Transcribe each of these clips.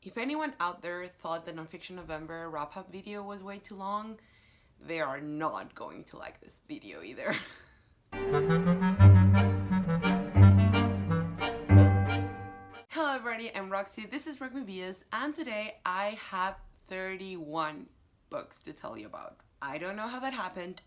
If anyone out there thought the Nonfiction November wrap-up video was way too long, they are not going to like this video either. Hello everybody, I'm Roxy, this is Rock Me Vias, and today I have 31 books to tell you about. I don't know how that happened.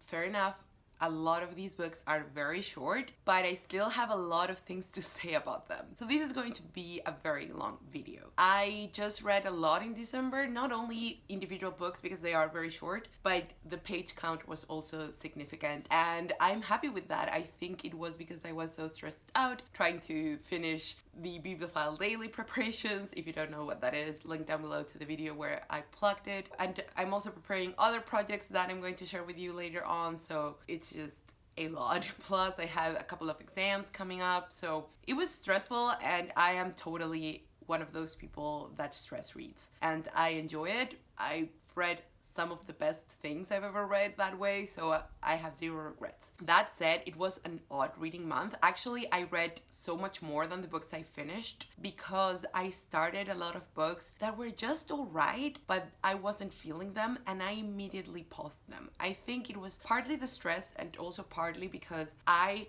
Fair enough. A lot of these books are very short, but I still have a lot of things to say about them. So this is going to be a very long video. I just read a lot in December, not only individual books because they are very short, but the page count was also significant. And I'm happy with that. I think it was because I was so stressed out trying to finish the Bibliophile daily preparations. If you don't know what that is, link down below to the video where I plugged it. And I'm also preparing other projects that I'm going to share with you later on, so it's just a lot. Plus I have a couple of exams coming up, so it was stressful, and I am totally one of those people that stress reads, and I enjoy it. I've read some of the best things I've ever read that way, so I have zero regrets. That said, it was an odd reading month. Actually, I read so much more than the books I finished because I started a lot of books that were just alright, but I wasn't feeling them, and I immediately paused them. I think it was partly the stress and also partly because I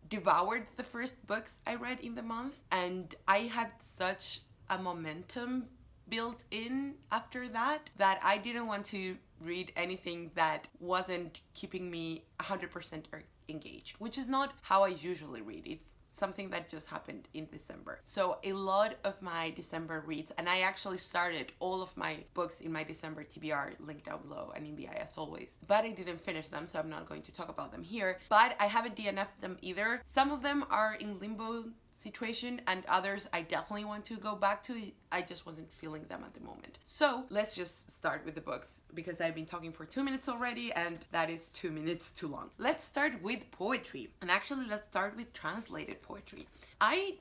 devoured the first books I read in the month, and I had such a momentum built in after that I didn't want to read anything that wasn't keeping me 100% engaged, which is not how I usually read. It's something that just happened in December. So a lot of my December reads, and I actually started all of my books in my December TBR, linked down below and in BI as always, but I didn't finish them, so I'm not going to talk about them here. But I haven't DNF'd them either. Some of them are in limbo situation, and others I definitely want to go back to. I just wasn't feeling them at the moment. So let's just start with the books, because I've been talking for 2 minutes already, and that is 2 minutes too long. Let's start with poetry, and actually let's start with translated poetry. I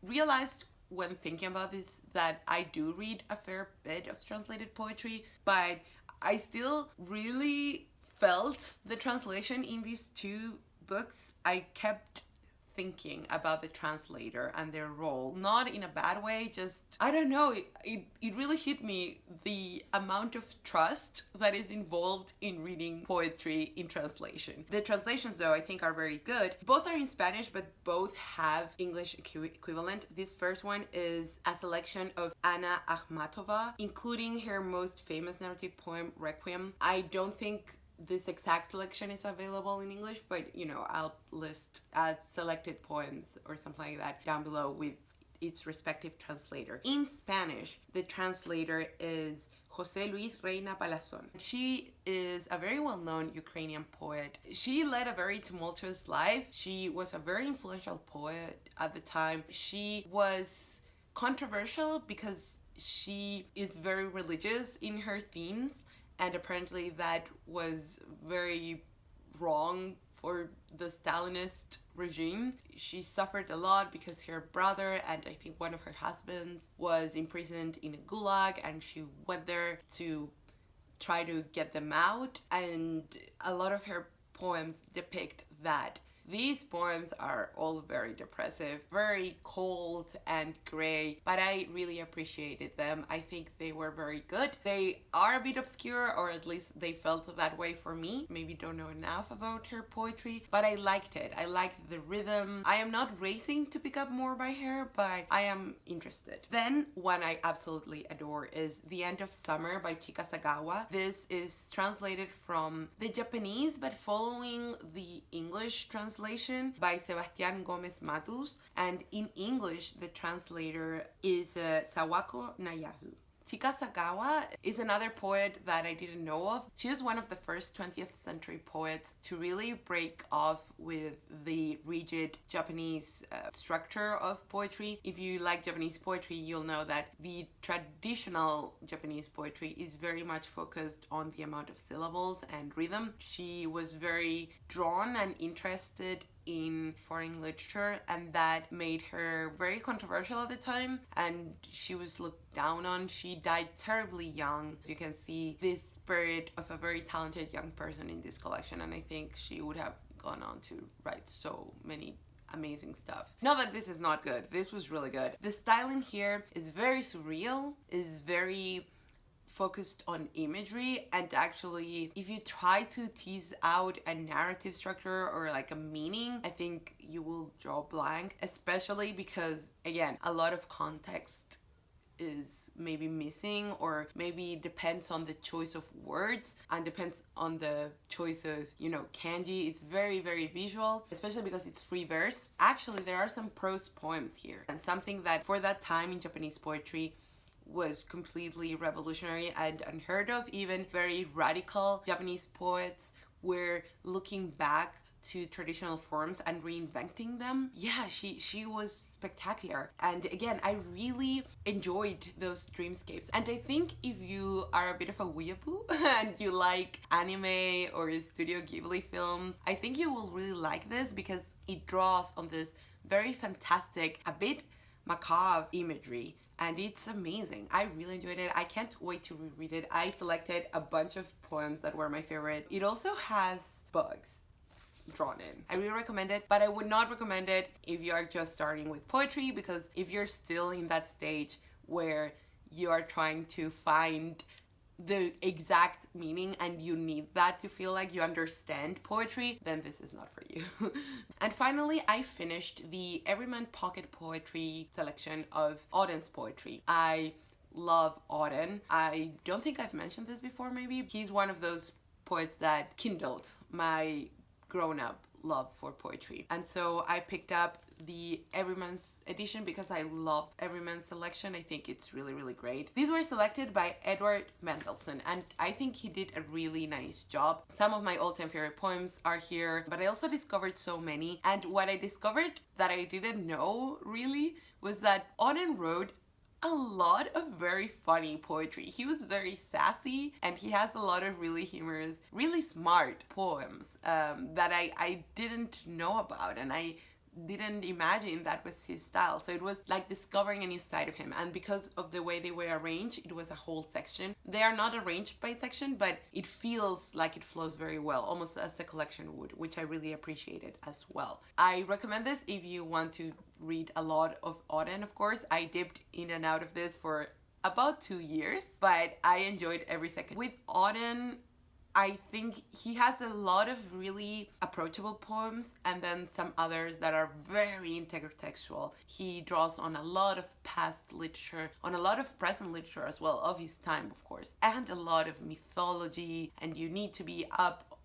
realized when thinking about this that I do read a fair bit of translated poetry, but I still really felt the translation in these two books. I kept thinking about the translator and their role, not in a bad way, just I don't know, it really hit me the amount of trust that is involved in reading poetry in translation. The translations though I think are very good. Both are in Spanish, but both have English equivalent. This first one is a selection of Anna Ajmatova, including her most famous narrative poem Requiem. I don't think this exact selection is available in English, but you know, I'll list selected poems or something like that down below with its respective translator. In Spanish, the translator is José Luis Reina Palazón. She is a very well-known Ukrainian poet. She led a very tumultuous life. She was a very influential poet at the time. She was controversial because she is very religious in her themes, and apparently that was very wrong for the Stalinist regime. She suffered a lot because her brother and I think one of her husbands was imprisoned in a gulag, and she went there to try to get them out, and a lot of her poems depict that. These poems are all very depressive, very cold and gray, but I really appreciated them. I think they were very good. They are a bit obscure, or at least they felt that way for me. Maybe don't know enough about her poetry, but I liked it. I liked the rhythm. I am not racing to pick up more by her, but I am interested. Then one I absolutely adore is The End of Summer by Chika Sagawa. This is translated from the Japanese, but following the English translation by Sebastián Gómez Mátuz, and in English the translator is Sawako Nayasu. Chika Sagawa is another poet that I didn't know of. She is one of the first 20th century poets to really break off with the rigid Japanese structure of poetry. If you like Japanese poetry, you'll know that the traditional Japanese poetry is very much focused on the amount of syllables and rhythm. She was very drawn and interested in foreign literature, and that made her very controversial at the time, and she was looked down on. She died terribly young. You can see this spirit of a very talented young person in this collection, and I think she would have gone on to write so many amazing stuff. Not that this is not good. This was really good. The styling here is very surreal, is very focused on imagery, and actually if you try to tease out a narrative structure or like a meaning, I think you will draw blank, especially because again, a lot of context is maybe missing, or maybe depends on the choice of words and depends on the choice of, you know, kanji. It's very, very visual, especially because it's free verse. Actually, there are some prose poems here, and something that for that time in Japanese poetry was completely revolutionary and unheard of. Even very radical Japanese poets were looking back to traditional forms and reinventing them. Yeah, she was spectacular. And again, I really enjoyed those dreamscapes. And I think if you are a bit of a weeaboo and you like anime or Studio Ghibli films, I think you will really like this because it draws on this very fantastic, a bit macabre imagery, and it's amazing. I really enjoyed it. I can't wait to reread it. I selected a bunch of poems that were my favorite. It also has bugs drawn in. I really recommend it, but I would not recommend it if you are just starting with poetry, because if you're still in that stage where you are trying to find the exact meaning and you need that to feel like you understand poetry, then this is not for you. And finally, I finished the Everyman pocket poetry selection of Auden's poetry. I love Auden. I don't think I've mentioned this before, maybe. He's one of those poets that kindled my grown-up love for poetry. And so I picked up the Everyman's edition because I love Everyman's selection. I think it's really, really great. These were selected by Edward Mendelsohn, and I think he did a really nice job. Some of my all-time favorite poems are here, but I also discovered so many. And what I discovered that I didn't know really was that Auden wrote a lot of very funny poetry. He was very sassy, and he has a lot of really humorous, really smart poems that I didn't know about, and I didn't imagine that was his style. So it was like discovering a new side of him, and because of the way they were arranged, it was a whole section. They are not arranged by section, but it feels like it flows very well, almost as a collection would, which I really appreciated as well. I recommend this if you want to read a lot of Auden. Of course, I dipped in and out of this for about 2 years, but I enjoyed every second. With Auden, I think he has a lot of really approachable poems and then some others that are very intertextual. He draws on a lot of past literature, on a lot of present literature as well, of his time, of course, and a lot of mythology, and you need to be up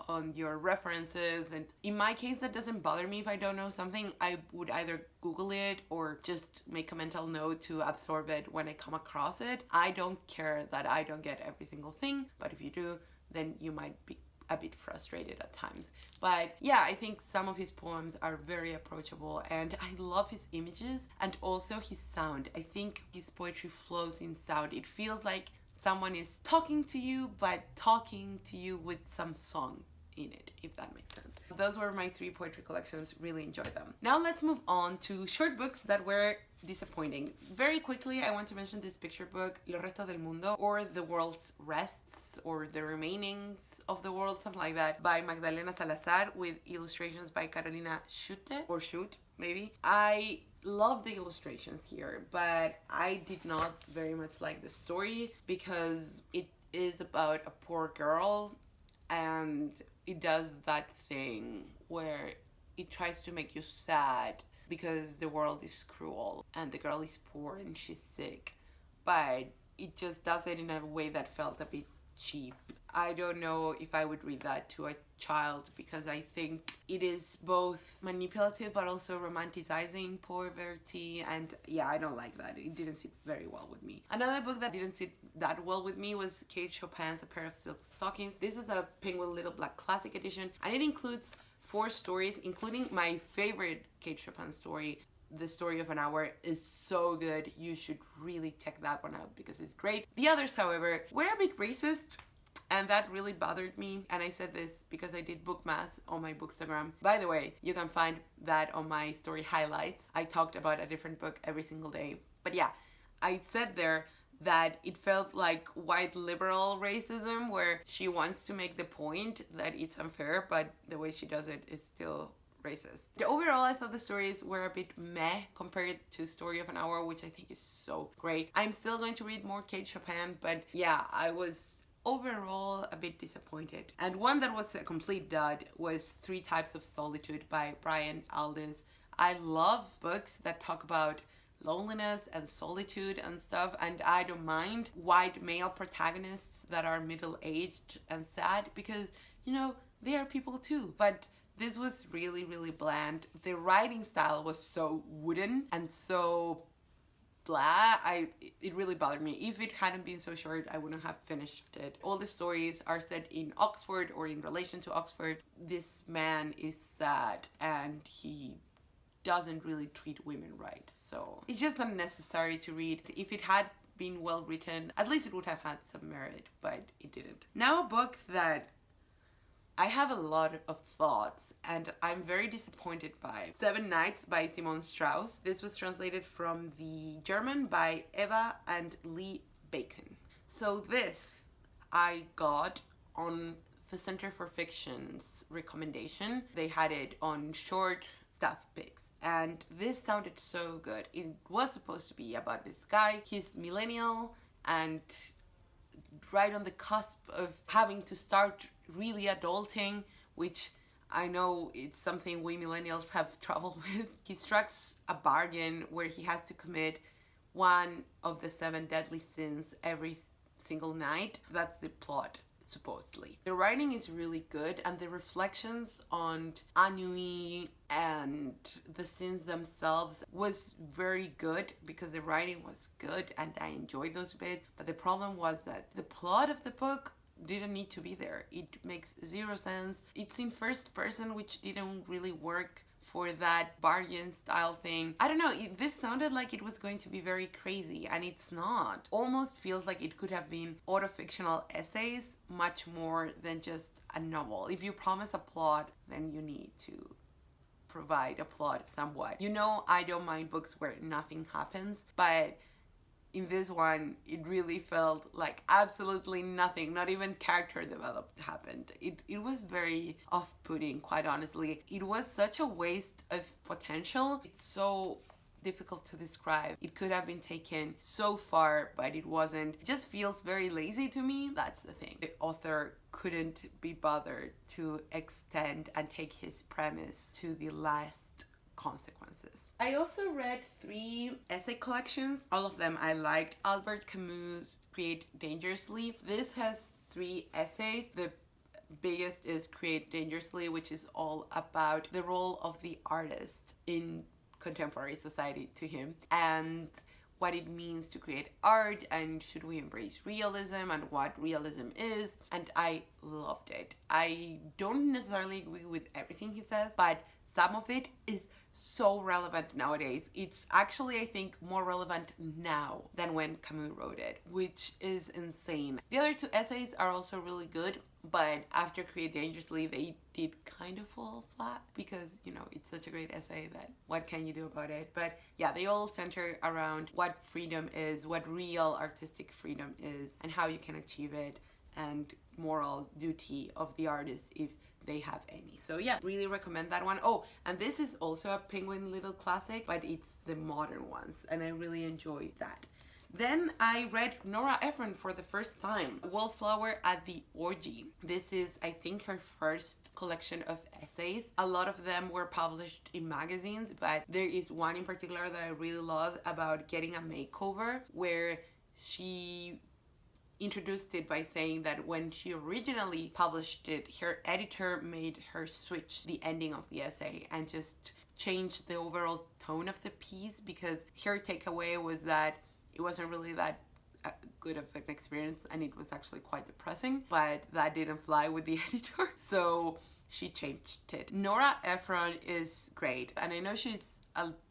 on your references. And in my case, that doesn't bother me. If I don't know something, I would either Google it or just make a mental note to absorb it when I come across it. I don't care that I don't get every single thing, but if you do, then you might be a bit frustrated at times. But yeah, I think some of his poems are very approachable, and I love his images and also his sound. I think his poetry flows in sound. It feels like someone is talking to you, but talking to you with some song in it, if that makes sense. Those were my 3 poetry collections. Really enjoyed them. Now let's move on to short books that were disappointing. Very quickly, I want to mention this picture book, Restos del Mundo, or The World's Rests, or The Remainings of the World, something like that, by Magdalena Salazar, with illustrations by Carolina Schute, or Schute, maybe. I love the illustrations here, but I did not very much like the story because it is about a poor girl, and it does that thing where it tries to make you sad because the world is cruel and the girl is poor and she's sick, but it just does it in a way that felt a bit cheap. I don't know if I would read that to a child because I think it is both manipulative but also romanticizing poverty, and yeah, I don't like that. It didn't sit very well with me. Another book that didn't sit that well with me was Kate Chopin's A Pair of Silk Stockings. This is a Penguin Little Black Classic edition, and it includes 4 stories, including my favorite Kate Chopin story. The Story of an Hour is so good. You should really check that one out because it's great. The others, however, were a bit racist, and that really bothered me. And I said this because I did book mass on my Bookstagram. By the way, you can find that on my story highlights. I talked about a different book every single day. But yeah, I said there that it felt like white liberal racism, where she wants to make the point that it's unfair, but the way she does it is still racist. Overall, I thought the stories were a bit meh compared to Story of an Hour, which I think is so great. I'm still going to read more Kate Chopin, but yeah, I was overall a bit disappointed. And one that was a complete dud was Three Types of Solitude by Brian Aldiss. I love books that talk about loneliness and solitude and stuff, and I don't mind white male protagonists that are middle-aged and sad, because, you know, they are people too. But this was really, really bland. The writing style was so wooden and so blah. It really bothered me. If it hadn't been so short, I wouldn't have finished it. All the stories are set in Oxford or in relation to Oxford. This man is sad and he doesn't really treat women right. So it's just unnecessary to read. If it had been well written, at least it would have had some merit, but it didn't. Now a book that I have a lot of thoughts and I'm very disappointed by. Seven Nights by Simone Strauss. This was translated from the German by Eva and Lee Bacon. So this I got on the Center for Fiction's recommendation. They had it on short stuff pics and this sounded so good. It was supposed to be about this guy. He's millennial and right on the cusp of having to start really adulting, which I know it's something we millennials have trouble with. He strikes a bargain where he has to commit one of the 7 deadly sins every single night. That's the plot, supposedly. The writing is really good and the reflections on ennui and the sins themselves was very good because the writing was good and I enjoyed those bits. But the problem was that the plot of the book didn't need to be there. It makes zero sense. It's in first person, which didn't really work for that bargain style thing. I don't know, this sounded like it was going to be very crazy and it's not. Almost feels like it could have been autofictional essays much more than just a novel. If you promise a plot, then you need to provide a plot somewhat. You know, I don't mind books where nothing happens, but in this one, it really felt like absolutely nothing, not even character development happened. It was very off-putting, quite honestly. It was such a waste of potential. It's so difficult to describe. It could have been taken so far, but it wasn't. It just feels very lazy to me. That's the thing. The author couldn't be bothered to extend and take his premise to the last consequences. I also read 3 essay collections. All of them I liked. Albert Camus' Create Dangerously. This has 3 essays. The biggest is Create Dangerously, which is all about the role of the artist in contemporary society to him and what it means to create art and should we embrace realism and what realism is, and I loved it. I don't necessarily agree with everything he says, but some of it is so relevant nowadays. It's actually, I think, more relevant now than when Camus wrote it, which is insane. The other 2 essays are also really good, but after Create Dangerously, they did kind of fall flat because, you know, it's such a great essay that what can you do about it? But yeah, they all center around what freedom is, what real artistic freedom is, and how you can achieve it, and moral duty of the artist if they have any. So yeah, really recommend that one. Oh, and this is also a Penguin little classic, but it's the modern ones and I really enjoyed that. Then I read Nora Ephron for the first time, Wallflower at the Orgy. This is, I think, her first collection of essays. A lot of them were published in magazines, but there is one in particular that I really love about getting a makeover, where she introduced it by saying that when she originally published it, her editor made her switch the ending of the essay and just changed the overall tone of the piece, because her takeaway was that it wasn't really that good of an experience and it was actually quite depressing, but that didn't fly with the editor, so she changed it. Nora Ephron is great, and I know she's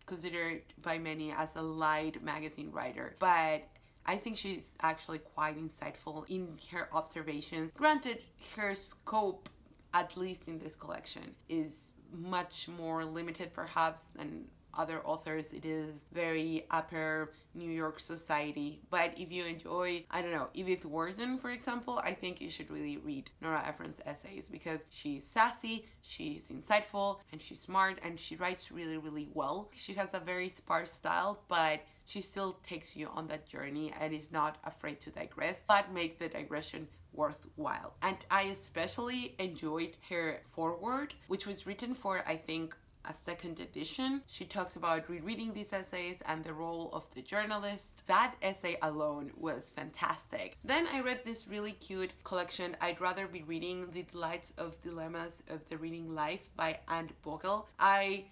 considered by many as a light magazine writer, but I think she's actually quite insightful in her observations. Granted, her scope, at least in this collection, is much more limited perhaps than other authors, it is very upper New York society. But if you enjoy, I don't know, Edith Wharton, for example, I think you should really read Nora Ephron's essays because she's sassy, she's insightful, and she's smart, and she writes really, really well. She has a very sparse style, but she still takes you on that journey and is not afraid to digress, but make the digression worthwhile. And I especially enjoyed her foreword, which was written for, I think, a second edition. She talks about rereading these essays and the role of the journalist. That essay alone was fantastic. Then I read this really cute collection, I'd Rather Be Reading The Delights of Dilemmas of the Reading Life by Bogle. I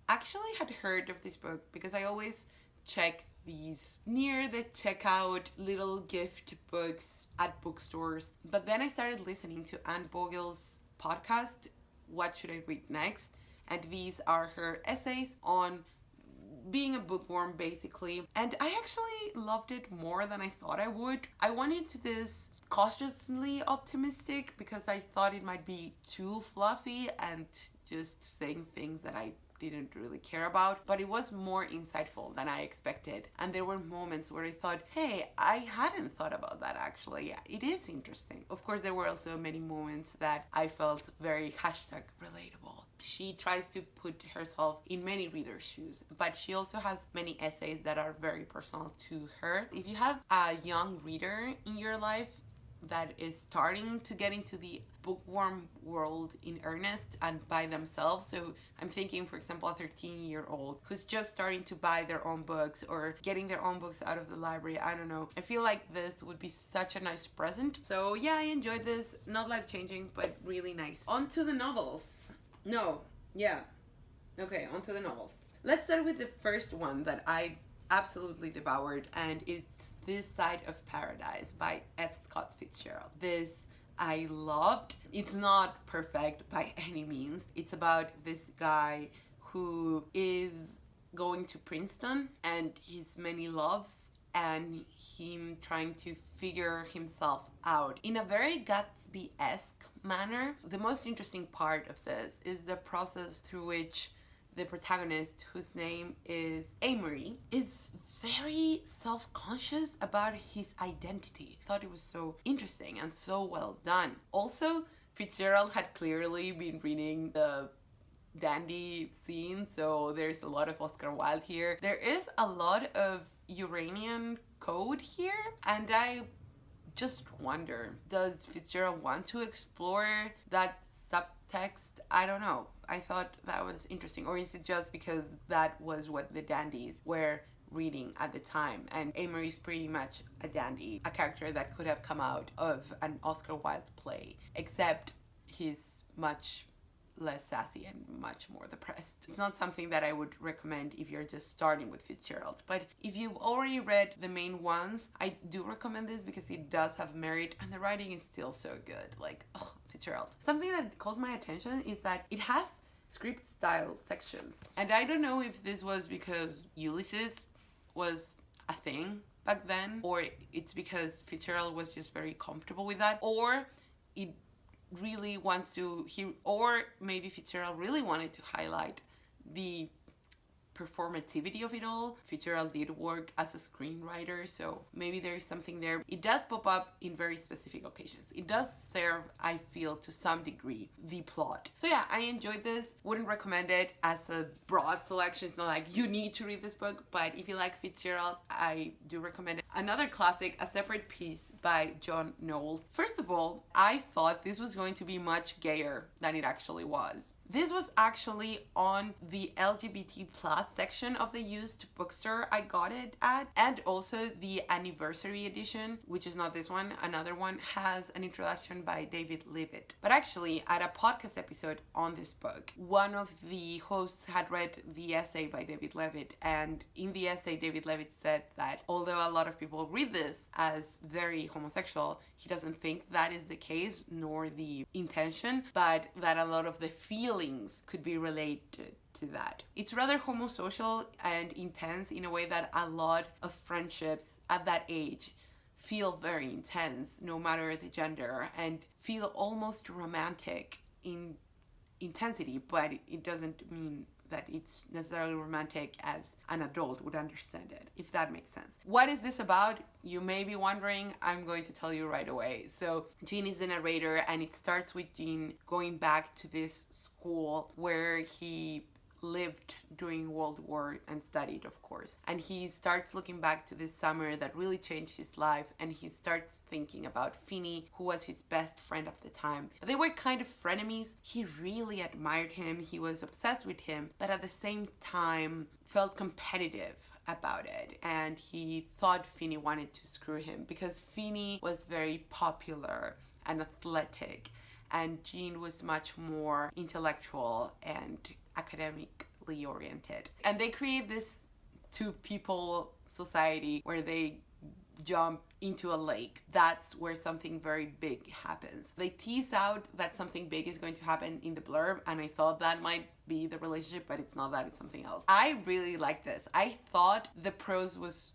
actually had heard of this book because I always check these near the checkout little gift books at bookstores. But then I started listening to Bogle's podcast, What Should I Read Next? And these are her essays on being a bookworm, basically. And I actually loved it more than I thought I would. I went into this cautiously optimistic because I thought it might be too fluffy and just saying things that I didn't really care about, but it was more insightful than I expected. And there were moments where I thought, hey, I hadn't thought about that actually. It is interesting. Of course, there were also many moments that I felt very #relatable. She tries to put herself in many readers' shoes, but she also has many essays that are very personal to her. If you have a young reader in your life that is starting to get into the bookworm world in earnest and by themselves. So I'm thinking, for example, a 13-year-old who's just starting to buy their own books or getting their own books out of the library. I don't know. I feel like this would be such a nice present. So yeah, I enjoyed this. Not life-changing, but really nice. On to the novels. On to the novels. Let's start with the first one that I absolutely devoured, and it's This Side of Paradise by F. Scott Fitzgerald. This I loved. It's not perfect by any means. It's about this guy who is going to Princeton and his many loves and him trying to figure himself out in a very Gatsby-esque manner. The most interesting part of this is the process through which the protagonist, whose name is Amory, is very self-conscious about his identity. I thought it was so interesting and so well done. Also, Fitzgerald had clearly been reading the dandy scene, so there's a lot of Oscar Wilde here. There is a lot of Uranian code here, and I just wonder, does Fitzgerald want to explore that subtext? I don't know. I thought that was interesting. Or is it just because that was what the dandies were reading at the time, and Amory's pretty much a dandy, a character that could have come out of an Oscar Wilde play, except he's much less sassy and much more depressed. It's not something that I would recommend if you're just starting with Fitzgerald, but if you've already read the main ones, I do recommend this because it does have merit and the writing is still so good. Like, oh, Fitzgerald. Something that calls my attention is that it has script style sections, and I don't know if this was because Ulysses was a thing back then, or it's because Fitzgerald was just very comfortable with that, or it really wants to, or maybe Fitzgerald really wanted to highlight the performativity of it all. Fitzgerald did work as a screenwriter, so maybe there is something there. It does pop up in very specific occasions. It does serve, I feel, to some degree, the plot. So yeah, I enjoyed this. Wouldn't recommend it as a broad selection. It's not like you need to read this book, but if you like Fitzgerald, I do recommend it. Another classic, A Separate Piece by John Knowles. First of all, I thought this was going to be much gayer than it actually was. This was actually on the LGBT plus section of the used bookstore I got it at, and also the anniversary edition, which is not this one, another one, has an introduction by David Levitt. But actually, at a podcast episode on this book, one of the hosts had read the essay by David Levitt, and in the essay, David Levitt said that although a lot of people read this as very homosexual, he doesn't think that is the case, nor the intention, but that a lot of the feelings could be related to that. It's rather homosocial and intense in a way that a lot of friendships at that age feel very intense, no matter the gender, and feel almost romantic in intensity, but it doesn't mean that it's necessarily romantic as an adult would understand it, if that makes sense. What is this about? You may be wondering. I'm going to tell you right away. So Jean is the narrator, and it starts with Jean going back to this school where he lived during World War and studied, of course. And he starts looking back to this summer that really changed his life, and he starts thinking about Finney, who was his best friend of the time. They were kind of frenemies. He really admired him, he was obsessed with him, but at the same time felt competitive about it, and he thought Finney wanted to screw him because Finney was very popular and athletic, and Jean was much more intellectual and academically oriented. And they create this two people society where they jump into a lake. That's where something very big happens. They tease out that something big is going to happen in the blurb, and I thought that might be the relationship, but it's not that, it's something else. I really like this. I thought the prose was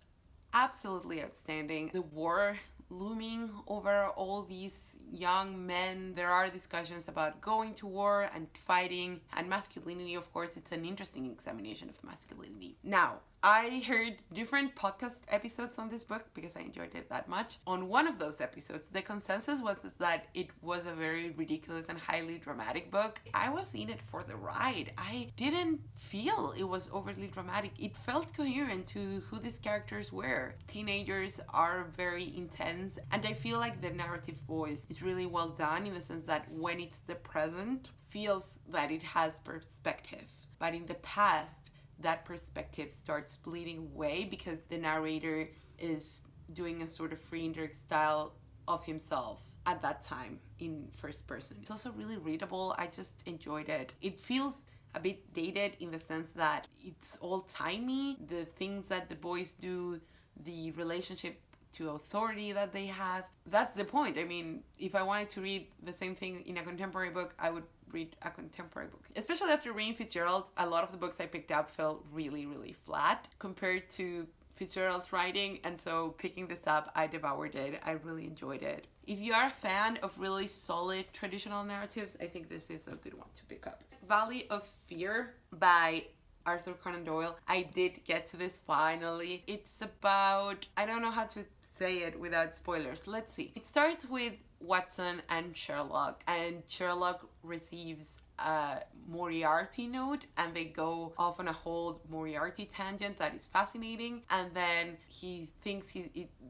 absolutely outstanding. The war looming over all these young men. There are discussions about going to war and fighting, and masculinity, of course. It's an interesting examination of masculinity. Now, I heard different podcast episodes on this book because I enjoyed it that much. On one of those episodes, the consensus was that it was a very ridiculous and highly dramatic book. I was in it for the ride. I didn't feel it was overly dramatic. It felt coherent to who these characters were. Teenagers are very intense, and I feel like the narrative voice is really well done in the sense that when it's the present, feels that it has perspective. But in the past, that perspective starts bleeding away because the narrator is doing a sort of free indirect style of himself at that time in first person. It's also really readable. I just enjoyed it. It feels a bit dated in the sense that it's old-timey. The things that the boys do, the relationship to authority that they have, that's the point. I mean, if I wanted to read the same thing in a contemporary book, I would read a contemporary book. Especially after reading Fitzgerald, a lot of the books I picked up felt really, really flat compared to Fitzgerald's writing, and so picking this up, I devoured it. I really enjoyed it. If you are a fan of really solid traditional narratives, I think this is a good one to pick up. Valley of Fear by Arthur Conan Doyle. I did get to this finally. It's about, I don't know how to say it without spoilers. Let's see. It starts with Watson and Sherlock, and Sherlock receives a Moriarty note, and they go off on a whole Moriarty tangent that is fascinating, and then he thinks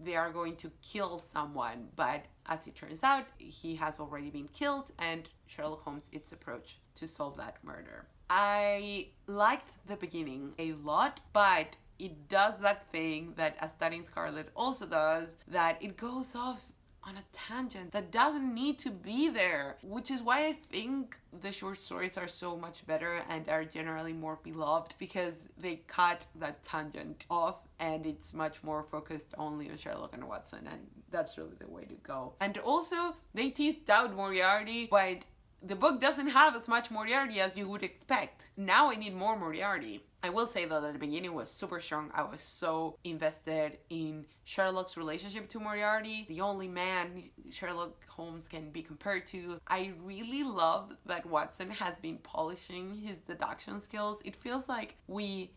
they are going to kill someone, but as it turns out, he has already been killed, and Sherlock Holmes' its approach to solve that murder. I liked the beginning a lot, but it does that thing that A Study in Scarlet also does, that it goes off on a tangent that doesn't need to be there, which is why I think the short stories are so much better and are generally more beloved, because they cut that tangent off and it's much more focused only on Sherlock and Watson, and that's really the way to go. And also, they teased out Moriarty, but the book doesn't have as much Moriarty as you would expect. Now I need more Moriarty. I will say though that the beginning was super strong. I was so invested in Sherlock's relationship to Moriarty, the only man Sherlock Holmes can be compared to. I really love that Watson has been polishing his deduction skills. It feels like we,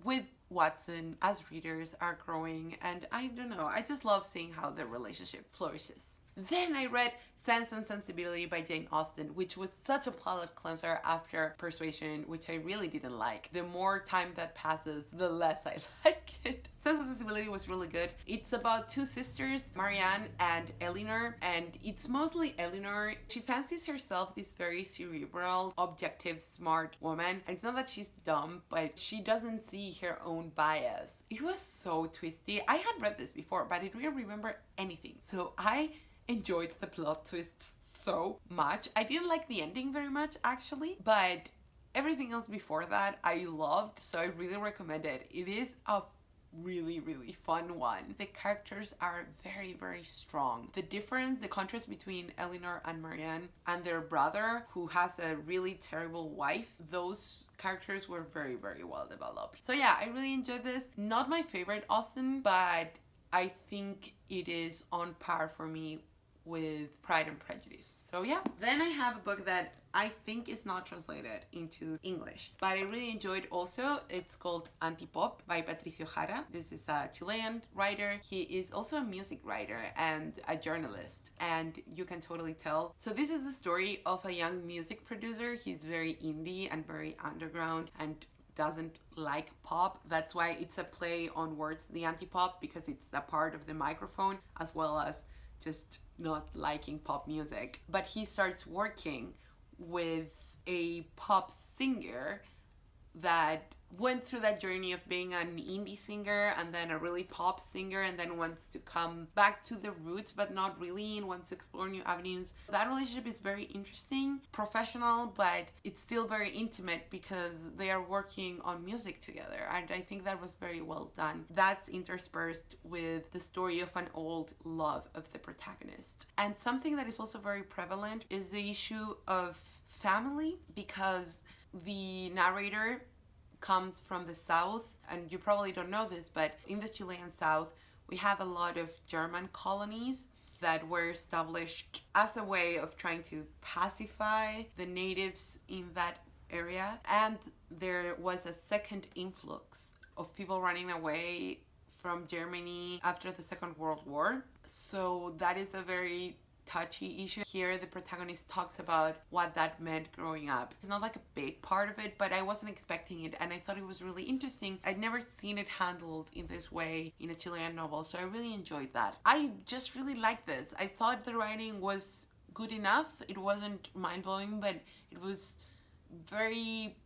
with Watson as readers, are growing, and I don't know, I just love seeing how the relationship flourishes. Then I read Sense and Sensibility by Jane Austen, which was such a palate cleanser after Persuasion, which I really didn't like. The more time that passes, the less I like it. Sense and Sensibility was really good. It's about two sisters, Marianne and Eleanor, and it's mostly Eleanor. She fancies herself this very cerebral, objective, smart woman, and it's not that she's dumb, but she doesn't see her own bias. It was so twisty. I had read this before, but I didn't remember anything, so I enjoyed the plot twists so much. I didn't like the ending very much actually, but everything else before that I loved, so I really recommend it. It is a really, really fun one. The characters are very, very strong. The difference, the contrast between Eleanor and Marianne and their brother, who has a really terrible wife, those characters were very, very well developed. So yeah, I really enjoyed this. Not my favorite Austen, but I think it is on par for me with Pride and Prejudice. So yeah. Then I have a book that I think is not translated into English, but I really enjoyed also. It's called Antipope by Patricio Jara. This is a Chilean writer. He is also a music writer and a journalist, and you can totally tell. So this is the story of a young music producer. He's very indie and very underground and doesn't like pop. That's why it's a play on words, the anti-pop, because it's a part of the microphone as well as just not liking pop music. But he starts working with a pop singer that went through that journey of being an indie singer and then a really pop singer, and then wants to come back to the roots but not really, and wants to explore new avenues. That relationship is very interesting, professional, but it's still very intimate because they are working on music together, and I think that was very well done. That's interspersed with the story of an old love of the protagonist. And something that is also very prevalent is the issue of family, because the narrator comes from the south, and you probably don't know this, but in the Chilean south we have a lot of German colonies that were established as a way of trying to pacify the natives in that area, and there was a second influx of people running away from Germany after the Second World War. So that is a very touchy issue. Here the protagonist talks about what that meant growing up. It's not like a big part of it, but I wasn't expecting it, and I thought it was really interesting. I'd never seen it handled in this way in a Chilean novel, so I really enjoyed that. I just really liked this. I thought the writing was good enough. It wasn't mind-blowing, but it was very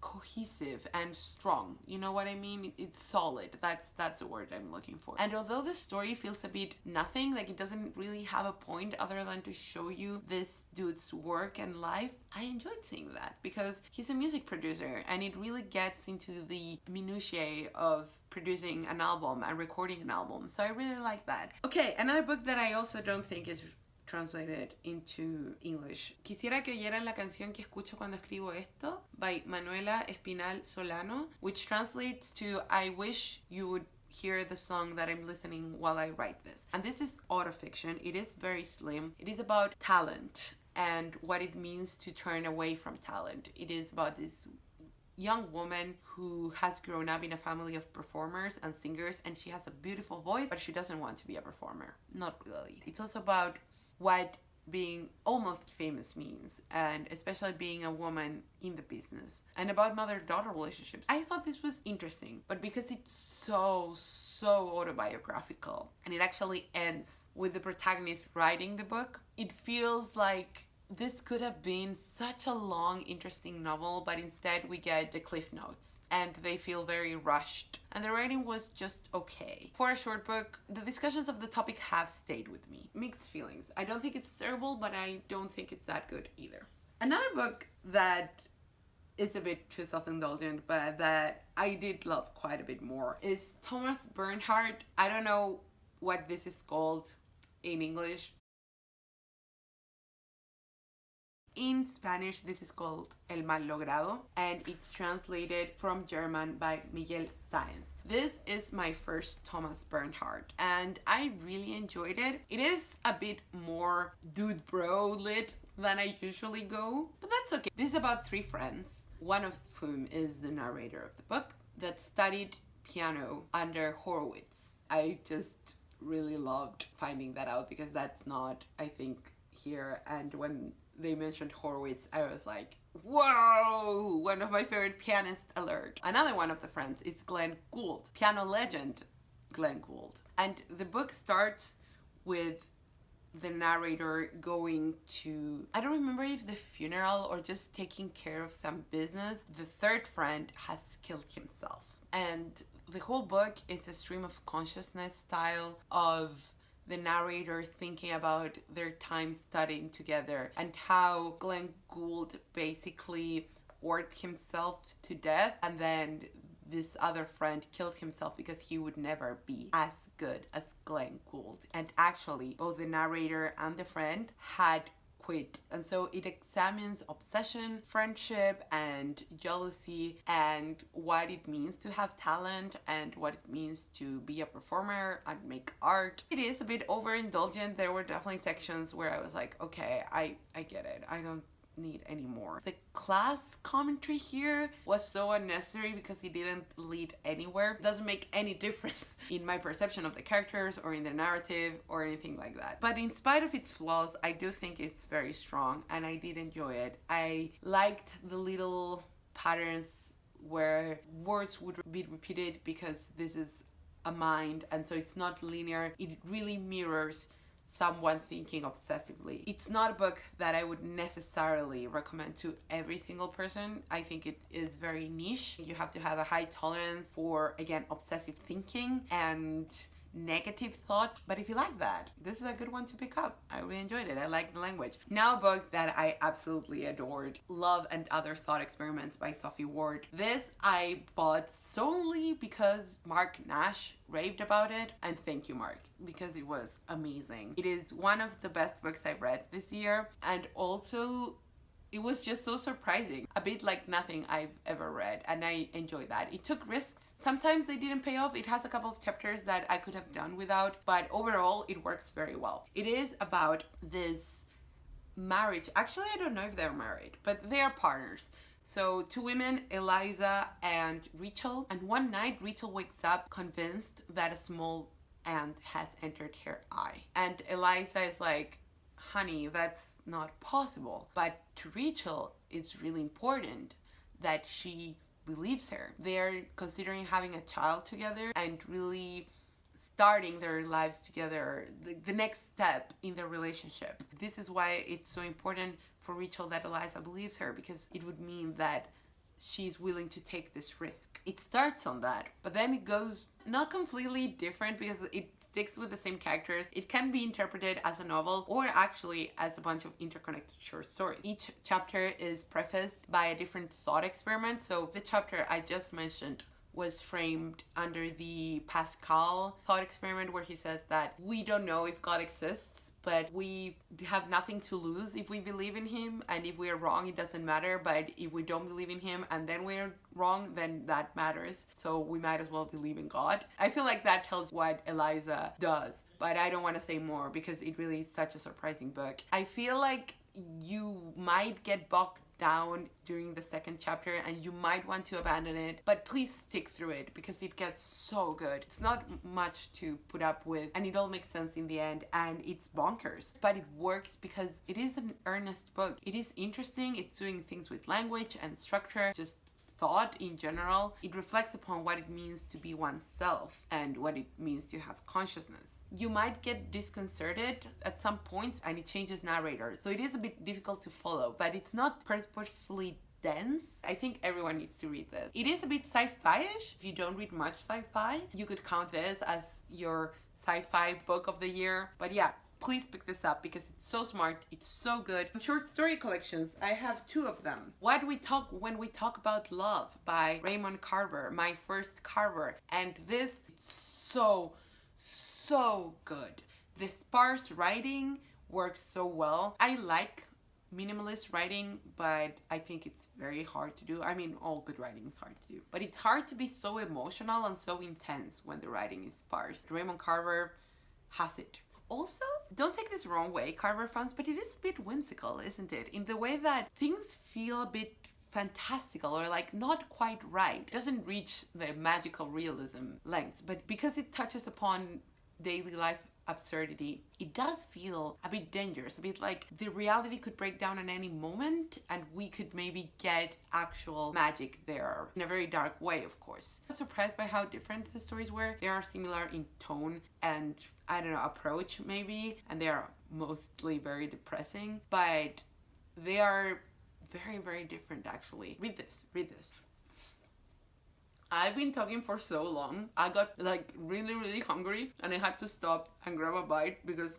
cohesive and strong. You know what I mean? It's solid. That's the word I'm looking for. And although the story feels a bit nothing, like it doesn't really have a point other than to show you this dude's work and life, I enjoyed seeing that because he's a music producer, and it really gets into the minutiae of producing an album and recording an album. So I really like that. Okay, another book that I also don't think is translated into English. Quisiera que oyeran la canción que escucho cuando escribo esto, by Manuela Espinal Solano, which translates to I wish you would hear the song that I'm listening while I write this. And this is autofiction. It is very slim. It is about talent and what it means to turn away from talent. It is about this young woman who has grown up in a family of performers and singers, and she has a beautiful voice, but she doesn't want to be a performer. Not really. It's also about what being almost famous means, and especially being a woman in the business, and about mother-daughter relationships. I thought this was interesting, but because it's so autobiographical, and it actually ends with the protagonist writing the book, it feels like this could have been such a long, interesting novel, but instead we get the cliff notes, and they feel very rushed, and the writing was just okay. For a short book, the discussions of the topic have stayed with me. Mixed feelings. I don't think it's terrible, but I don't think it's that good either. Another book that is a bit too self-indulgent, but that I did love quite a bit more, is Thomas Bernhard. I don't know what this is called in English. In Spanish, this is called El Malogrado, and it's translated from German by Miguel Sáenz. This is my first Thomas Bernhard, and I really enjoyed it. It is a bit more dude bro lit than I usually go, but that's okay. This is about three friends, one of whom is the narrator of the book, that studied piano under Horowitz. I just really loved finding that out because that's not, I think, here. And when they mentioned Horowitz, I was like, whoa, one of my favorite pianists alert. Another one of the friends is Glenn Gould, piano legend Glenn Gould. And the book starts with the narrator going to, I don't remember if the funeral or just taking care of some business. The third friend has killed himself. And the whole book is a stream of consciousness style of the narrator thinking about their time studying together and how Glenn Gould basically worked himself to death, and then this other friend killed himself because he would never be as good as Glenn Gould. And actually, both the narrator and the friend had quit. And so it examines obsession, friendship, and jealousy, and what it means to have talent and what it means to be a performer and make art. It is a bit overindulgent. There were definitely sections where I was like, okay, I get it. I don't need any more. The class commentary here was so unnecessary because it didn't lead anywhere. It doesn't make any difference in my perception of the characters or in the narrative or anything like that. But in spite of its flaws, I do think it's very strong and I did enjoy it. I liked the little patterns where words would be repeated because this is a mind and so it's not linear. It really mirrors someone thinking obsessively. It's not a book that I would necessarily recommend to every single person. I think it is very niche. You have to have a high tolerance for, again, obsessive thinking and negative thoughts. But if you like that, this is a good one to pick up. I really enjoyed it. I like the language. Now a book that I absolutely adored, Love and Other Thought Experiments by Sophie Ward. This I bought solely because Mark Nash raved about it, and thank you, Mark, because it was amazing. It is one of the best books I've read this year, and also it was just so surprising, a bit like nothing I've ever read, and I enjoyed that. It took risks. Sometimes they didn't pay off. It has a couple of chapters that I could have done without, but overall it works very well. It is about this marriage. Actually, I don't know if they're married, but they are partners. So two women, Eliza and Rachel, and one night Rachel wakes up convinced that a small ant has entered her eye. And Eliza is like, honey, that's not possible. But to Rachel, it's really important that she believes her. They're considering having a child together and really starting their lives together, the next step in their relationship. This is why it's so important for Rachel that Eliza believes her, because it would mean that she's willing to take this risk. It starts on that, but then it goes not completely different because it sticks with the same characters. It can be interpreted as a novel or actually as a bunch of interconnected short stories. Each chapter is prefaced by a different thought experiment. So the chapter I just mentioned was framed under the Pascal thought experiment, where he says that we don't know if God exists, but we have nothing to lose if we believe in him, and if we are wrong, it doesn't matter. But if we don't believe in him and then we're wrong, then that matters. So we might as well believe in God. I feel like that tells what Eliza does, but I don't want to say more because it really is such a surprising book. I feel like you might get bogged down during the second chapter and you might want to abandon it, but please stick through it because it gets so good. It's not much to put up with and it all makes sense in the end, and it's bonkers, but it works because it is an earnest book. It is interesting. It's doing things with language and structure, just thought in general. It reflects upon what it means to be oneself and what it means to have consciousness. You might get disconcerted at some points and it changes narrators, so it is a bit difficult to follow, but it's not purposefully dense. I think everyone needs to read this. It is a bit sci-fi-ish. If you don't read much sci-fi, you could count this as your sci-fi book of the year. But yeah, please pick this up because it's so smart, it's so good. Short story collections, I have two of them. What We Talk When We Talk About Love by Raymond Carver, my first Carver. And this is so good. The sparse writing works so well. I like minimalist writing, but I think it's very hard to do. I mean, all good writing is hard to do, but it's hard to be so emotional and so intense when the writing is sparse. Raymond Carver has it. Also, don't take this wrong way, Carver fans, but it is a bit whimsical, isn't it? In the way that things feel a bit fantastical or like not quite right. It doesn't reach the magical realism lengths, but because it touches upon daily life absurdity, it does feel a bit dangerous, a bit like the reality could break down at any moment and we could maybe get actual magic there in a very dark way, of course. I was surprised by how different the stories were. They are similar in tone and, I don't know, approach maybe, and they are mostly very depressing, but they are very different actually. Read this. I've been talking for so long. I got like really hungry and I had to stop and grab a bite because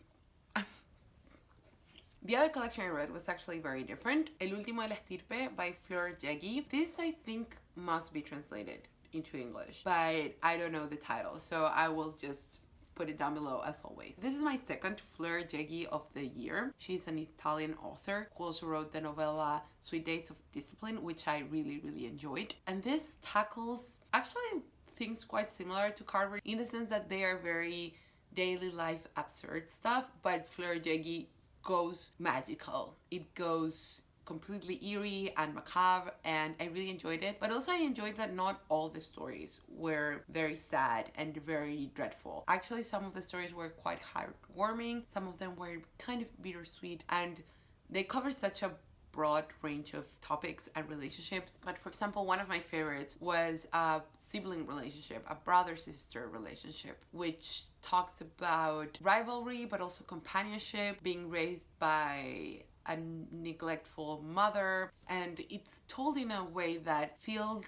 the other collection I read was actually very different. El Último de la Estirpe by Fleur Jeggi. This I think must be translated into English, but I don't know the title, so I will just put it down below as always. This is my second Fleur Jeggi of the year. She's an Italian author who also wrote the novella Sweet Days of Discipline, which I really, really enjoyed. And this tackles actually things quite similar to Carver in the sense that they are very daily life absurd stuff, but Fleur Jeggi goes magical. It goes completely eerie and macabre, and I really enjoyed it. But also I enjoyed that not all the stories were very sad and very dreadful. Actually, some of the stories were quite heartwarming, some of them were kind of bittersweet, and they cover such a broad range of topics and relationships. But for example, one of my favorites was a sibling relationship, a brother-sister relationship, which talks about rivalry but also companionship, being raised by a neglectful mother, and it's told in a way that feels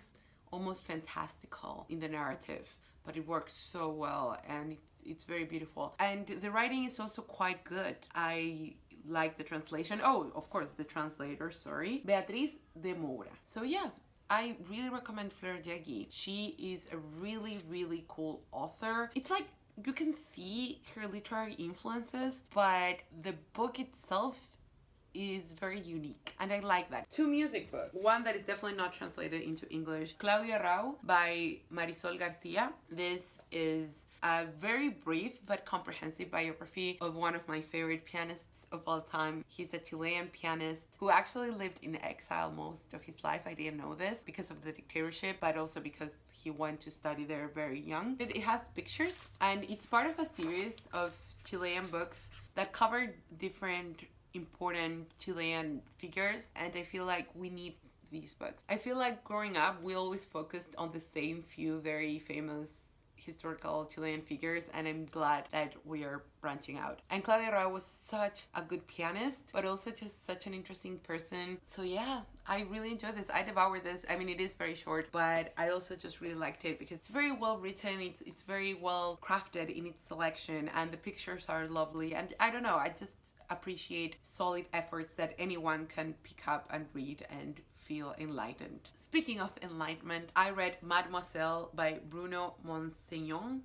almost fantastical in the narrative, but it works so well, and it's very beautiful. And the writing is also quite good. I like the translation. Oh, of course, the translator, sorry. Beatriz de Moura. So yeah, I really recommend Fleur Jeggi. She is a really, really cool author. It's like you can see her literary influences, but the book itself is very unique, and I like that. Two music books. One that is definitely not translated into English, Claudiarao by Marisol Garcia. This is a very brief but comprehensive biography of one of my favorite pianists of all time. He's a Chilean pianist who actually lived in exile most of his life. I didn't know this because of the dictatorship, but also because he went to study there very young. It has pictures, and it's part of a series of Chilean books that cover different important Chilean figures, and I feel like we need these books. I feel like growing up we always focused on the same few very famous historical Chilean figures, and I'm glad that we are branching out. And Claudiarao was such a good pianist, but also just such an interesting person. So yeah, I really enjoyed this. I devoured this. I mean, it is very short, but I also just really liked it because it's very well written. It's very well crafted in its selection, and the pictures are lovely. And I don't know, I just appreciate solid efforts that anyone can pick up and read and feel enlightened. Speaking of enlightenment, I read Mademoiselle by Bruno Monseignon.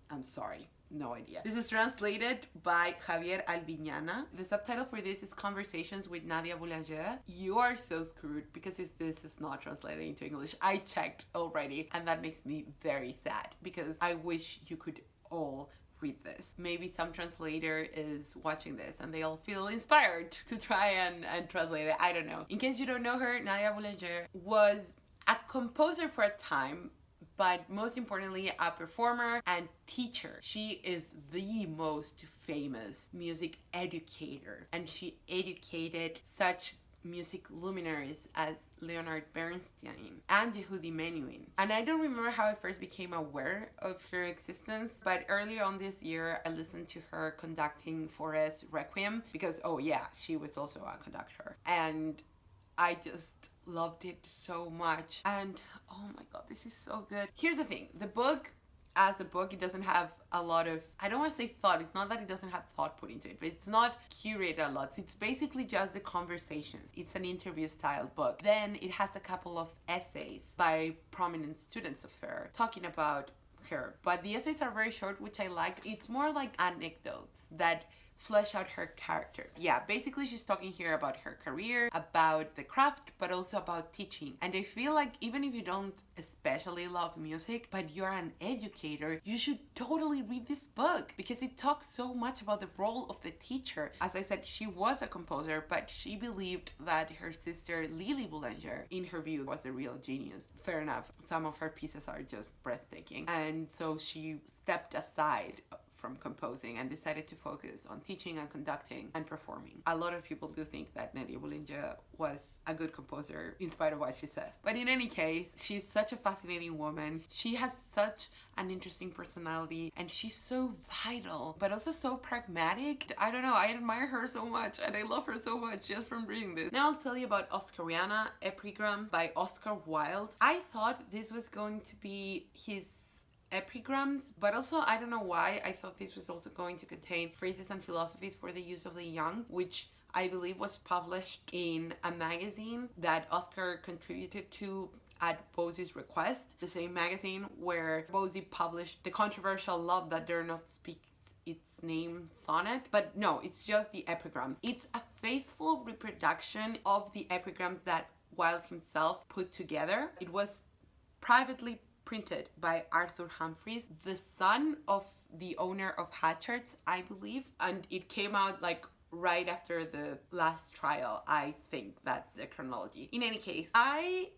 I'm sorry, no idea. This is translated by Javier Albiñana. The subtitle for this is Conversations with Nadia Boulanger. You are so screwed because this is not translated into English. I checked already, and that makes me very sad because I wish you could all read this. Maybe some translator is watching this and they all feel inspired to try and translate it. I don't know. In case you don't know her, Nadia Boulanger was a composer for a time, but most importantly a performer and teacher. She is the most famous music educator, and she educated such music luminaries as Leonard Bernstein and Yehudi Menuhin. And I don't remember how I first became aware of her existence, but earlier on this year I listened to her conducting Forest Requiem because, oh yeah, she was also a conductor. And I just loved it so much. And oh my god, this is so good. Here's the thing, the book, as a book, it doesn't have a lot of, I don't want to say thought, it's not that it doesn't have thought put into it, but it's not curated a lot. So it's basically just the conversations. It's an interview style book. Then it has a couple of essays by prominent students of her talking about her. But the essays are very short, which I liked. It's more like anecdotes that flesh out her character. Yeah, basically she's talking here about her career, about the craft, but also about teaching. And I feel like even if you don't especially love music, but you're an educator, you should totally read this book because it talks so much about the role of the teacher. As I said, she was a composer, but she believed that her sister Lily Boulanger, in her view, was a real genius. Fair enough, some of her pieces are just breathtaking. And so she stepped aside from composing and decided to focus on teaching and conducting and performing. A lot of people do think that Nadia Boulanger was a good composer in spite of what she says. But in any case, she's such a fascinating woman. She has such an interesting personality and she's so vital, but also so pragmatic. I don't know, I admire her so much and I love her so much just from reading this. Now I'll tell you about Oscariana, Epigrams by Oscar Wilde. I thought this was going to be his epigrams, but also I don't know why I thought this was also going to contain phrases and philosophies for the use of the young, which I believe was published in a magazine that Oscar contributed to at Bosie's request, the same magazine where Bosie published the controversial Love That Dare Not Speak Its Name sonnet. But no, it's just the epigrams. It's a faithful reproduction of the epigrams that Wilde himself put together. It was privately printed by Arthur Humphreys, the son of the owner of Hatchards, I believe, and it came out like right after the last trial. I think that's the chronology. In any case, I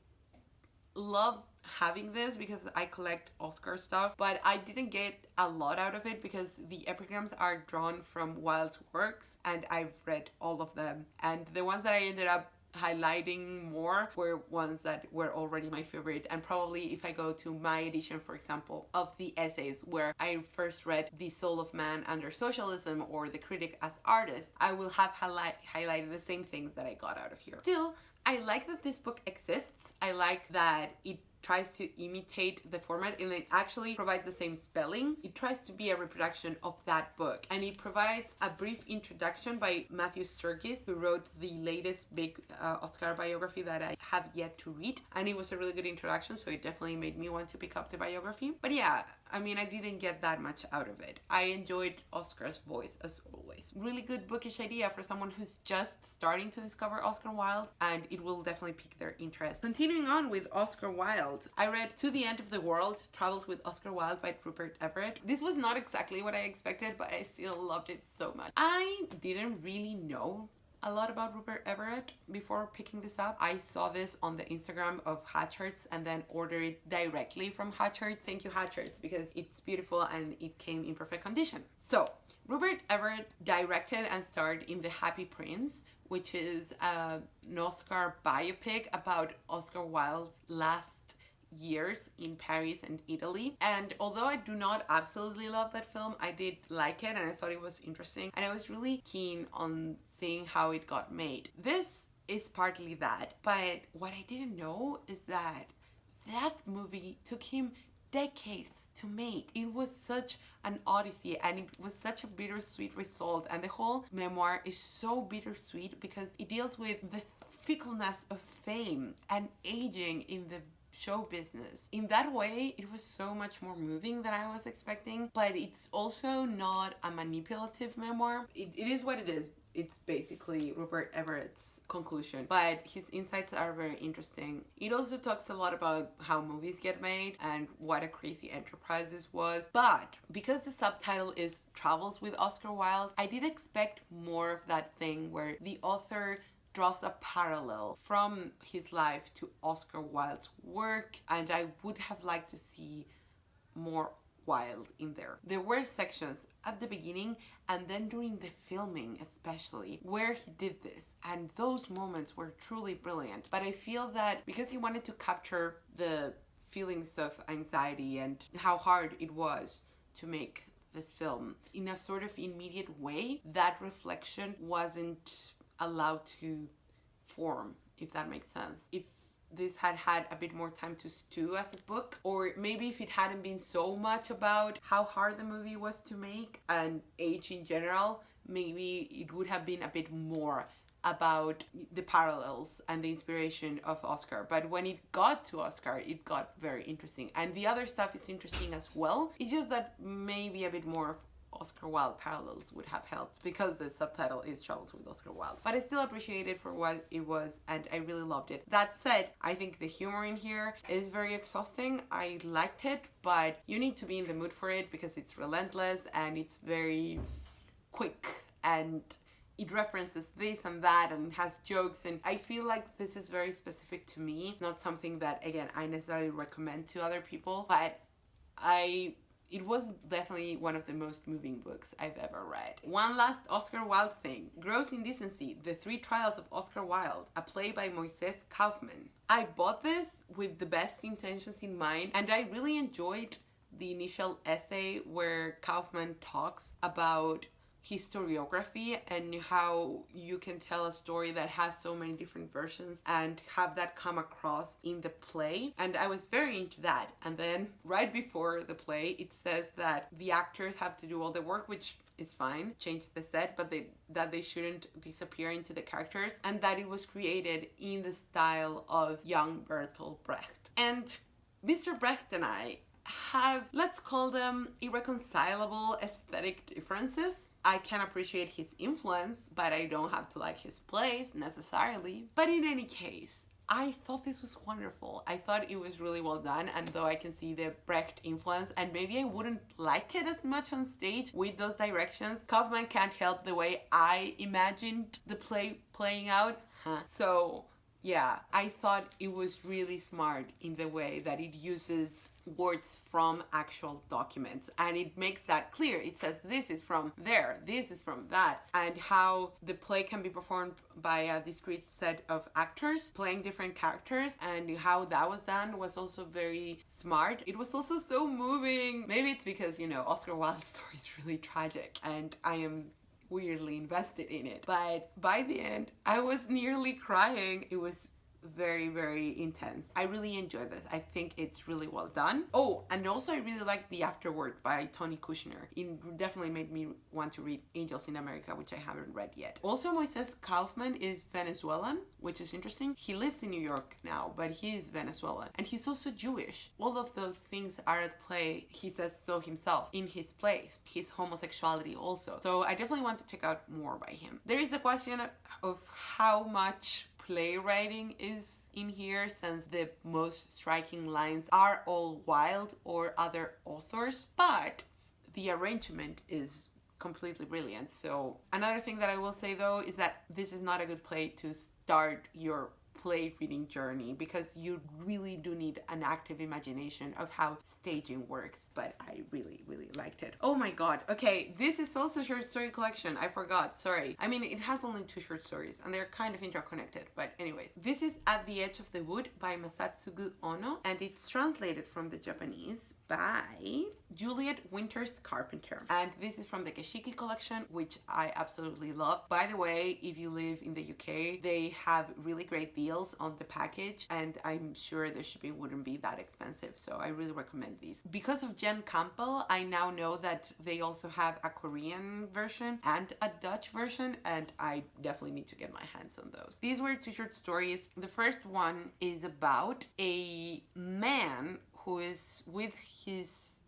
love having this because I collect Oscar stuff, but I didn't get a lot out of it because the epigrams are drawn from Wilde's works and I've read all of them, and the ones that I ended up highlighting more were ones that were already my favorite. And probably if I go to my edition, for example, of the essays where I first read The Soul of Man Under Socialism or The Critic as Artist, I will have highlighted the same things that I got out of here. Still, I like that this book exists. I like that it tries to imitate the format and it actually provides the same spelling. It tries to be a reproduction of that book, and it provides a brief introduction by Matthew Sturgis, who wrote the latest big Oscar biography that I have yet to read, and it was a really good introduction, so it definitely made me want to pick up the biography. But yeah, I mean, I didn't get that much out of it. I enjoyed Oscar's voice as always. Really good bookish idea for someone who's just starting to discover Oscar Wilde, and it will definitely pique their interest. Continuing on with Oscar Wilde, I read To the End of the World, Travels with Oscar Wilde by Rupert Everett. This was not exactly what I expected, but I still loved it so much. I didn't really know a lot about Rupert Everett before picking this up. I saw this on the Instagram of Hatchards and then ordered it directly from Hatchards. Thank you, Hatchards, because it's beautiful and it came in perfect condition. So, Rupert Everett directed and starred in The Happy Prince, which is an Oscar biopic about Oscar Wilde's last years in Paris and Italy. And although I do not absolutely love that film, I did like it and I thought it was interesting, and I was really keen on seeing how it got made. This is partly that, but what I didn't know is that that movie took him decades to make. It was such an odyssey and it was such a bittersweet result, and the whole memoir is so bittersweet because it deals with the fickleness of fame and aging in the show business. In that way, it was so much more moving than I was expecting, but it's also not a manipulative memoir. It is what it is. It's basically Rupert Everett's conclusion, but his insights are very interesting. It also talks a lot about how movies get made and what a crazy enterprise this was, but because the subtitle is Travels with Oscar Wilde, I did expect more of that thing where the author draws a parallel from his life to Oscar Wilde's work, and I would have liked to see more Wilde in there. There were sections at the beginning and then during the filming especially where he did this, and those moments were truly brilliant. But I feel that because he wanted to capture the feelings of anxiety and how hard it was to make this film in a sort of immediate way, that reflection wasn't allowed to form, if that makes sense. If this had had a bit more time to stew as a book, or maybe if it hadn't been so much about how hard the movie was to make and age in general, maybe it would have been a bit more about the parallels and the inspiration of Oscar. But when it got to Oscar, it got very interesting, and the other stuff is interesting as well. It's just that maybe a bit more of Oscar Wilde parallels would have helped because the subtitle is Travels with Oscar Wilde. But I still appreciate it for what it was, and I really loved it. That said, I think the humor in here is very exhausting. I liked it, but you need to be in the mood for it because it's relentless and it's very quick, and it references this and that and has jokes, and I feel like this is very specific to me. Not something that, again, I necessarily recommend to other people, but it was definitely one of the most moving books I've ever read. One last Oscar Wilde thing. Gross Indecency, The Three Trials of Oscar Wilde, a play by Moises Kaufman. I bought this with the best intentions in mind, and I really enjoyed the initial essay where Kaufman talks about historiography and how you can tell a story that has so many different versions and have that come across in the play. And I was very into that. And then right before the play, it says that the actors have to do all the work, which is fine, change the set, but that they shouldn't disappear into the characters, and that it was created in the style of young Bertolt Brecht. And Mr. Brecht and I have, let's call them, irreconcilable aesthetic differences. I can appreciate his influence, but I don't have to like his plays necessarily. But in any case, I thought this was wonderful. I thought it was really well done, and though I can see the Brecht influence, and maybe I wouldn't like it as much on stage with those directions, Kaufman can't help the way I imagined the play playing out. So yeah, I thought it was really smart in the way that it uses words from actual documents, and it makes that clear. It says this is from there, this is from that, and how the play can be performed by a discrete set of actors playing different characters, and how that was done was also very smart. It was also so moving. Maybe it's because, you know, Oscar Wilde's story is really tragic and I am weirdly invested in it, but by the end I was nearly crying. It was very, very intense. I really enjoyed this. I think it's really well done. Oh, and also I really like The Afterword by Tony Kushner. It definitely made me want to read Angels in America, which I haven't read yet. Also, Moises Kaufman is Venezuelan, which is interesting. He lives in New York now, but he is Venezuelan, and he's also Jewish. All of those things are at play. He says so himself in his plays. His homosexuality also. So I definitely want to check out more by him. There is the question of how much playwriting is in here, since the most striking lines are all Wilde or other authors, but the arrangement is completely brilliant. So another thing that I will say though is that this is not a good play to start your play reading journey, because you really do need an active imagination of how staging works. But I really, really liked it. Oh my god. Okay, this is also a short story collection. I forgot, sorry. I mean, it has only 2 short stories and they're kind of interconnected, but anyways. This is At the Edge of the Wood by Masatsugu Ono, and it's translated from the Japanese by Juliet Winters Carpenter. And this is from the Keshiki collection, which I absolutely love. By the way, if you live in the UK, they have really great deals on the package, and I'm sure the shipping wouldn't be that expensive, so I really recommend these. Because of Jen Campbell, I now know that they also have a Korean version and a Dutch version, and I definitely need to get my hands on those. These were 2 short stories. The first one is about a man who is with his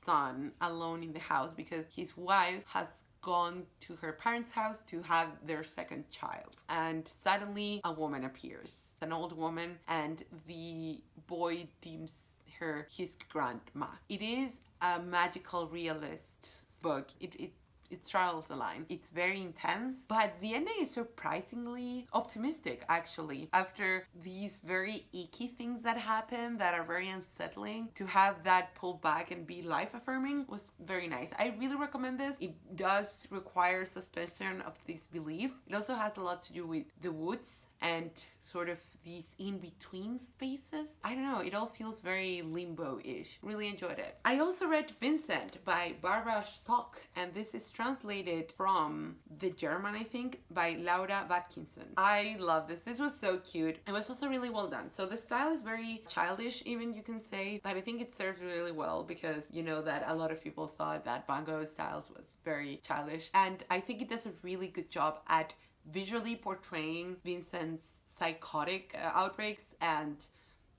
son alone in the house because his wife has gone to her parents' house to have their second child, and suddenly a woman appears, an old woman, and the boy deems her his grandma. It is a magical realist book. It straddles the line. It's very intense, but the ending is surprisingly optimistic, actually. After these very icky things that happen that are very unsettling, to have that pull back and be life-affirming was very nice. I really recommend this. It does require suspension of disbelief. It also has a lot to do with the woods and sort of these in-between spaces. I don't know, it all feels very limbo-ish. Really enjoyed it. I also read Vincent by Barbara Stock, and this is translated from the German, I think, by Laura Watkinson. I love this. This was so cute. It was also really well done. So the style is very childish, even, you can say, but I think it serves really well because you know that a lot of people thought that Van Gogh's styles was very childish, and I think it does a really good job at visually portraying Vincent's psychotic outbreaks and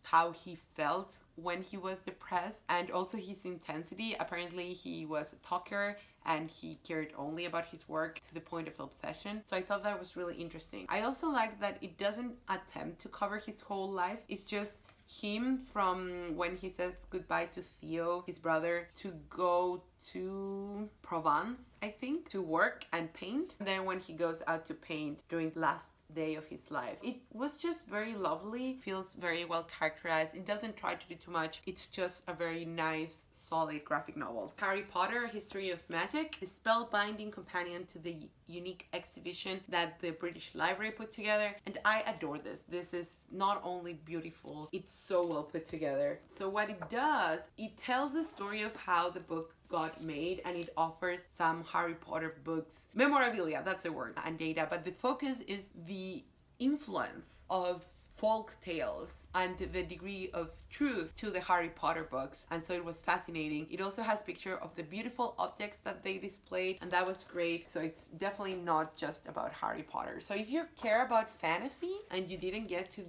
how he felt when he was depressed, and also his intensity. Apparently he was a talker and he cared only about his work to the point of obsession. So I thought that was really interesting. I also like that it doesn't attempt to cover his whole life. It's just him from when he says goodbye to Theo, his brother, to go to Provence, I think, to work and paint. And then when he goes out to paint during the last day of his life. It was just very lovely, feels very well characterized. It doesn't try to do too much. It's just a very nice, solid graphic novel. Harry Potter, History of Magic, a spellbinding companion to the unique exhibition that the British Library put together, and I adore this. This is not only beautiful, it's so well put together. So what it does, it tells the story of how the book got made, and it offers some Harry Potter books, memorabilia, that's the word, and data, but the focus is the influence of folk tales and the degree of truth to the Harry Potter books, and so it was fascinating. It also has picture of the beautiful objects that they displayed, and that was great. So it's definitely not just about Harry Potter. So if you care about fantasy and you didn't get to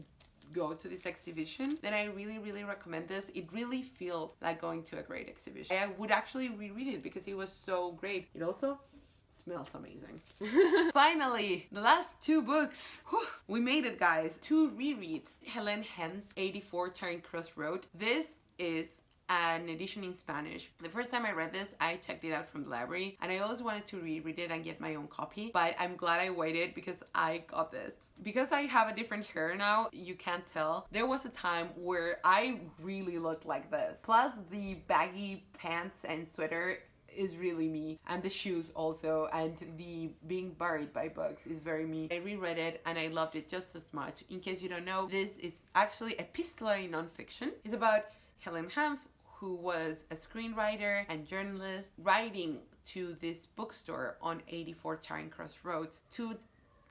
go to this exhibition, then I really recommend this. It really feels like going to a great exhibition. I would actually reread it because it was so great. It also smells amazing. Finally, the last 2 books. Whew, we made it, guys. 2 rereads. Helen Hem's 84 Charing Cross Road. This is an edition in Spanish. The first time I read this, I checked it out from the library, and I always wanted to reread it and get my own copy, but I'm glad I waited because I got this. Because I have a different hair now, you can't tell. There was a time where I really looked like this. Plus the baggy pants and sweater is really me, and the shoes also, and the being buried by books is very me. I reread it and I loved it just as much. In case you don't know, this is actually epistolary nonfiction. It's about Helen Hanf, who was a screenwriter and journalist, writing to this bookstore on 84 Charing Cross Roads to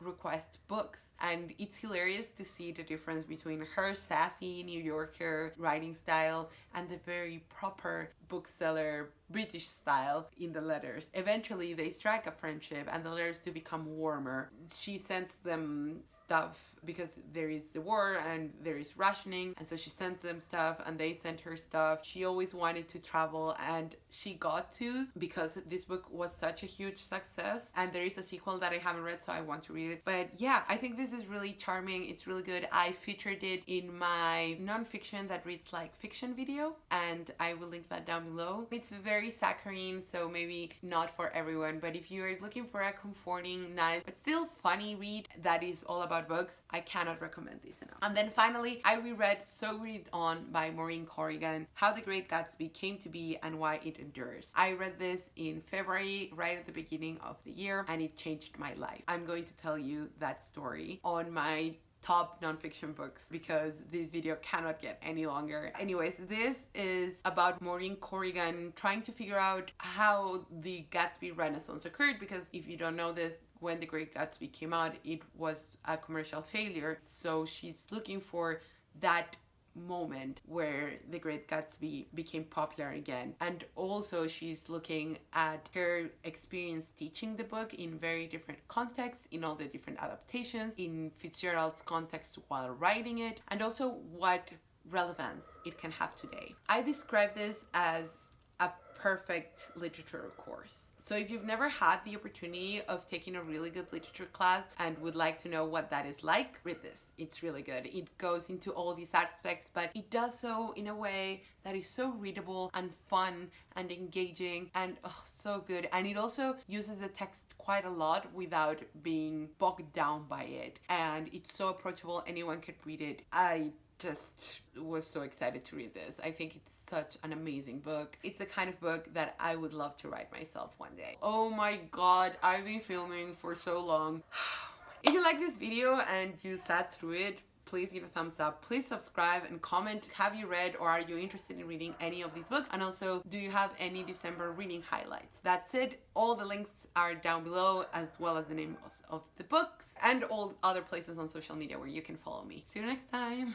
request books, and it's hilarious to see the difference between her sassy New Yorker writing style and the very proper bookseller British style in the letters. Eventually they strike a friendship and the letters do become warmer. She sends them stuff because there is the war and there is rationing, and so she sends them stuff and they send her stuff. She always wanted to travel, and she got to because this book was such a huge success, and there is a sequel that I haven't read, so I want to read it. But yeah, I think this is really charming. It's really good. I featured it in my non-fiction that reads like fiction video, and I will link that down below. It's very saccharine, so maybe not for everyone, but if you're looking for a comforting, nice, but still funny read that is all about books, I cannot recommend this enough. And then finally, I reread So Read On by Maureen Corrigan, How the Great Gatsby Came to Be and Why It Endures. I read this in February, right at the beginning of the year, and it changed my life. I'm going to tell you that story on my top nonfiction books because this video cannot get any longer. Anyways, this is about Maureen Corrigan trying to figure out how the Gatsby Renaissance occurred, because if you don't know this, when The Great Gatsby came out, it was a commercial failure. So she's looking for that moment where The Great Gatsby became popular again, and also she's looking at her experience teaching the book in very different contexts, in all the different adaptations, in Fitzgerald's context while writing it, and also what relevance it can have today. I describe this as a perfect literature course. So if you've never had the opportunity of taking a really good literature class and would like to know what that is like, read this. It's really good. It goes into all these aspects, but it does so in a way that is so readable and fun and engaging and so good. And it also uses the text quite a lot without being bogged down by it. And it's so approachable, anyone could read it. I just was so excited to read this. I think it's such an amazing book. It's the kind of book that I would love to write myself one day. Oh my god, I've been filming for so long. If you like this video and you sat through it, please give a thumbs up. Please subscribe and comment. Have you read or are you interested in reading any of these books? And also, do you have any December reading highlights? That's it. All the links are down below, as well as the name of the books and all other places on social media where you can follow me. See you next time.